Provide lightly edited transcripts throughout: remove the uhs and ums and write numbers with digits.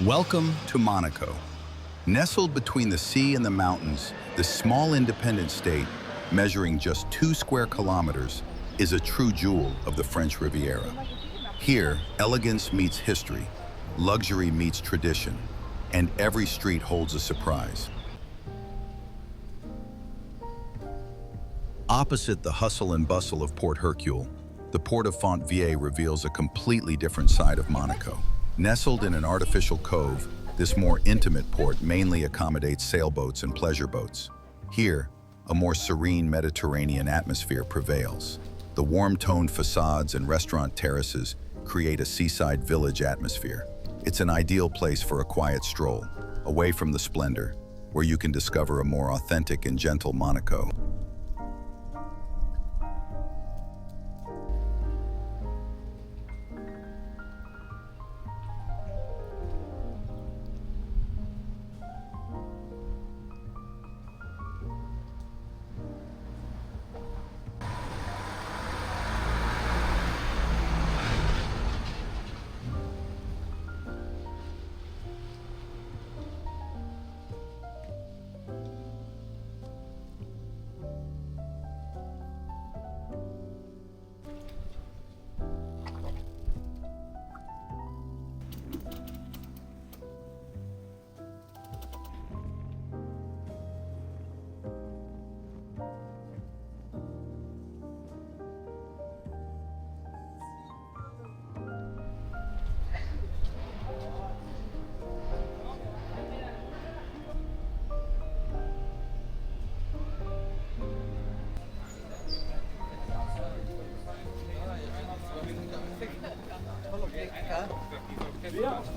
Welcome to Monaco. Nestled between the sea and the mountains, this small independent state, measuring just 2 square kilometers, is a true jewel of the French Riviera. Here, elegance meets history, luxury meets tradition, and every street holds a surprise. Opposite the hustle and bustle of Port Hercule, the port of Fontvieille reveals a completely different side of Monaco. Nestled in an artificial cove, this more intimate port mainly accommodates sailboats and pleasure boats. Here, a more serene Mediterranean atmosphere prevails. The warm-toned facades and restaurant terraces create a seaside village atmosphere. It's an ideal place for a quiet stroll, away from the splendor, where you can discover a more authentic and gentle Monaco.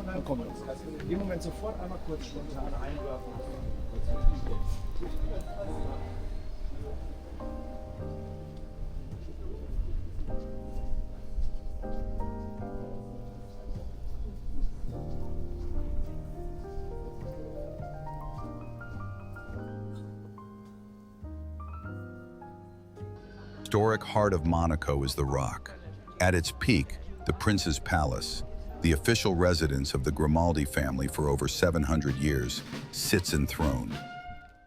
Dann kommt es. Also in dem Moment sofort einmal kurz spontan einwerfen. Historic heart of Monaco is the Rock. At its peak, the Prince's Palace, the official residence of the Grimaldi family for over 700 years, sits enthroned.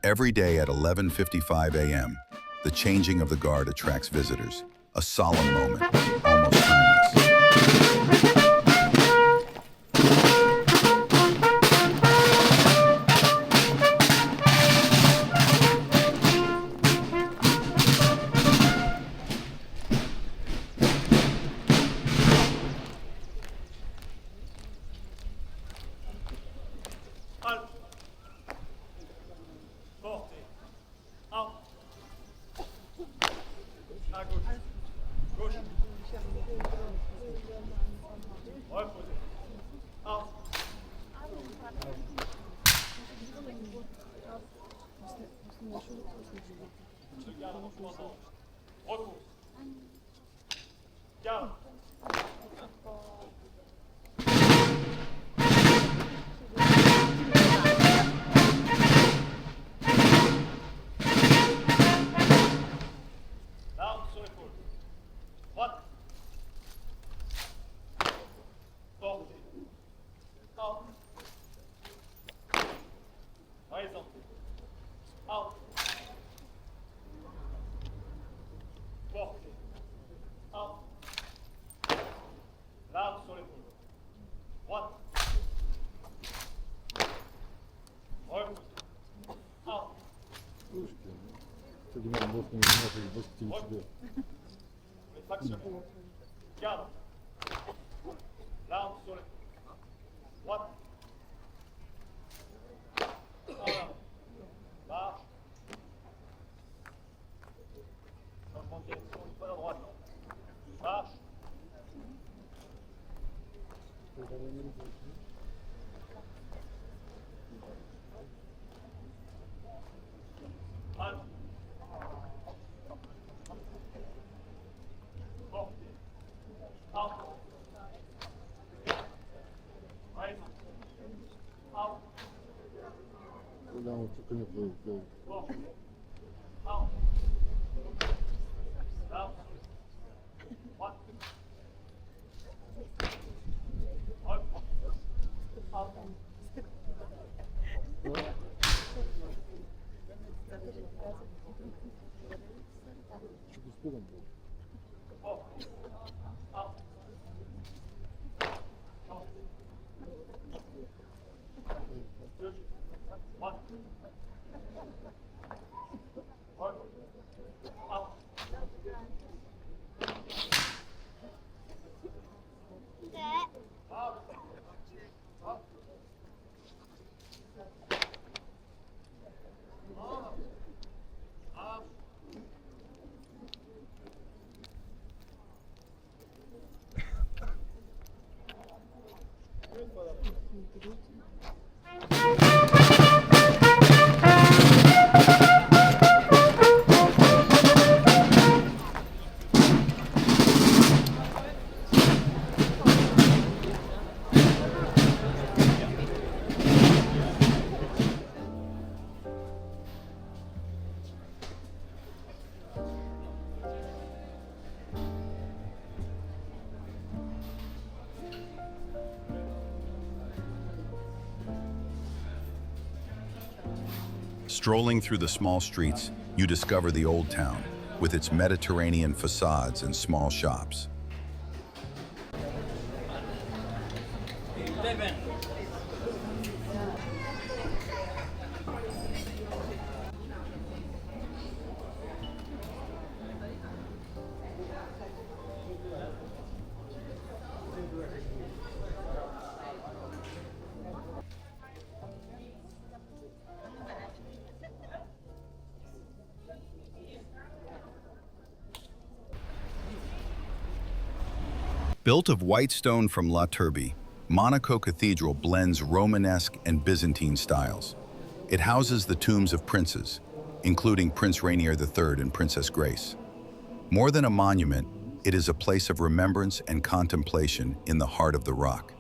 Every day at 11:55 a.m., the changing of the guard attracts visitors, a solemn moment, almost timeless. Strolling through the small streets, you discover the old town, with its Mediterranean facades and small shops. Built of white stone from La Turbie, Monaco Cathedral blends Romanesque and Byzantine styles. It houses the tombs of princes, including Prince Rainier III and Princess Grace. More than a monument, it is a place of remembrance and contemplation in the heart of the rock.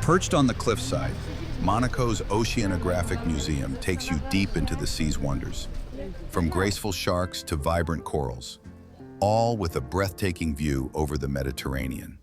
Perched on the cliffside, Monaco's Oceanographic Museum takes you deep into the sea's wonders. From graceful sharks to vibrant corals, all with a breathtaking view over the Mediterranean.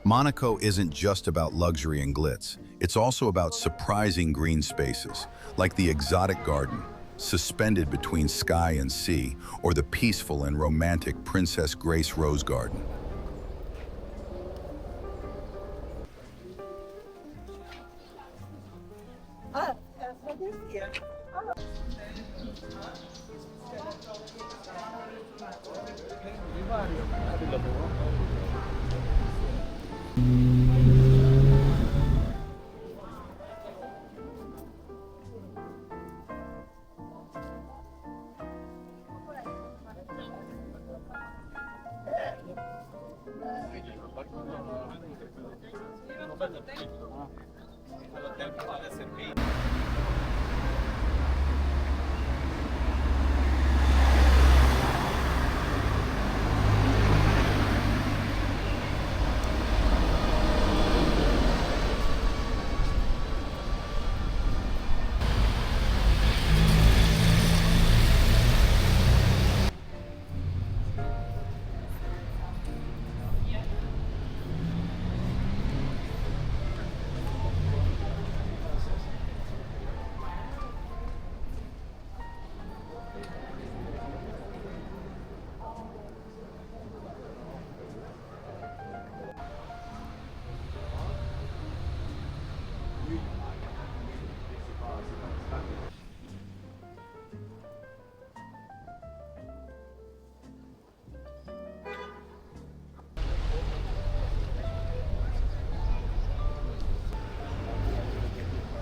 Monaco isn't just about luxury and glitz. It's also about surprising green spaces, like the exotic garden, suspended between sky and sea, or the peaceful and romantic Princess Grace Rose Garden.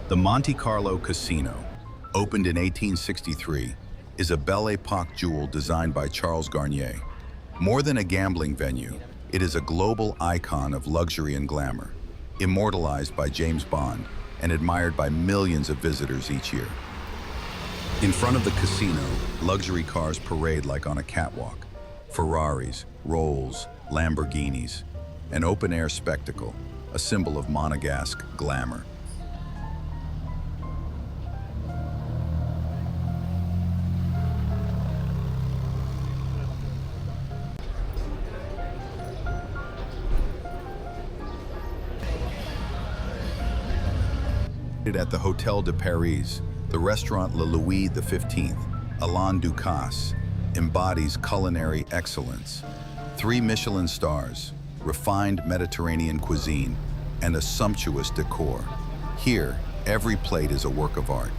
The Monte Carlo Casino, opened in 1863, is a Belle Epoque jewel designed by Charles Garnier. More than a gambling venue, it is a global icon of luxury and glamour, immortalized by James Bond and admired by millions of visitors each year. In front of the casino, luxury cars parade like on a catwalk. Ferraris, Rolls, Lamborghinis, an open-air spectacle, a symbol of Monegasque glamour. At the Hotel de Paris, the restaurant Le Louis XV, Alain Ducasse, embodies culinary excellence. 3 Michelin stars, refined Mediterranean cuisine, and a sumptuous decor. Here, every plate is a work of art.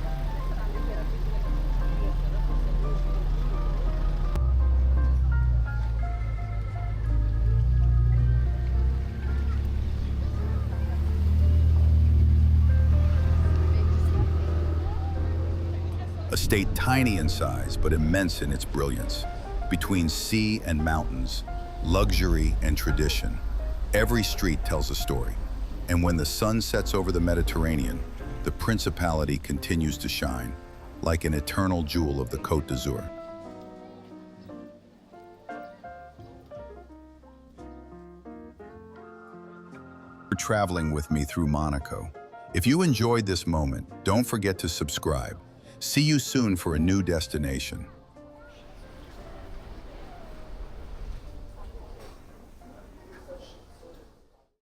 A state tiny in size, but immense in its brilliance. Between sea and mountains, luxury and tradition, every street tells a story. And when the sun sets over the Mediterranean, the Principality continues to shine, like an eternal jewel of the Côte d'Azur. For traveling with me through Monaco. If you enjoyed this moment, don't forget to subscribe. See you soon for a new destination.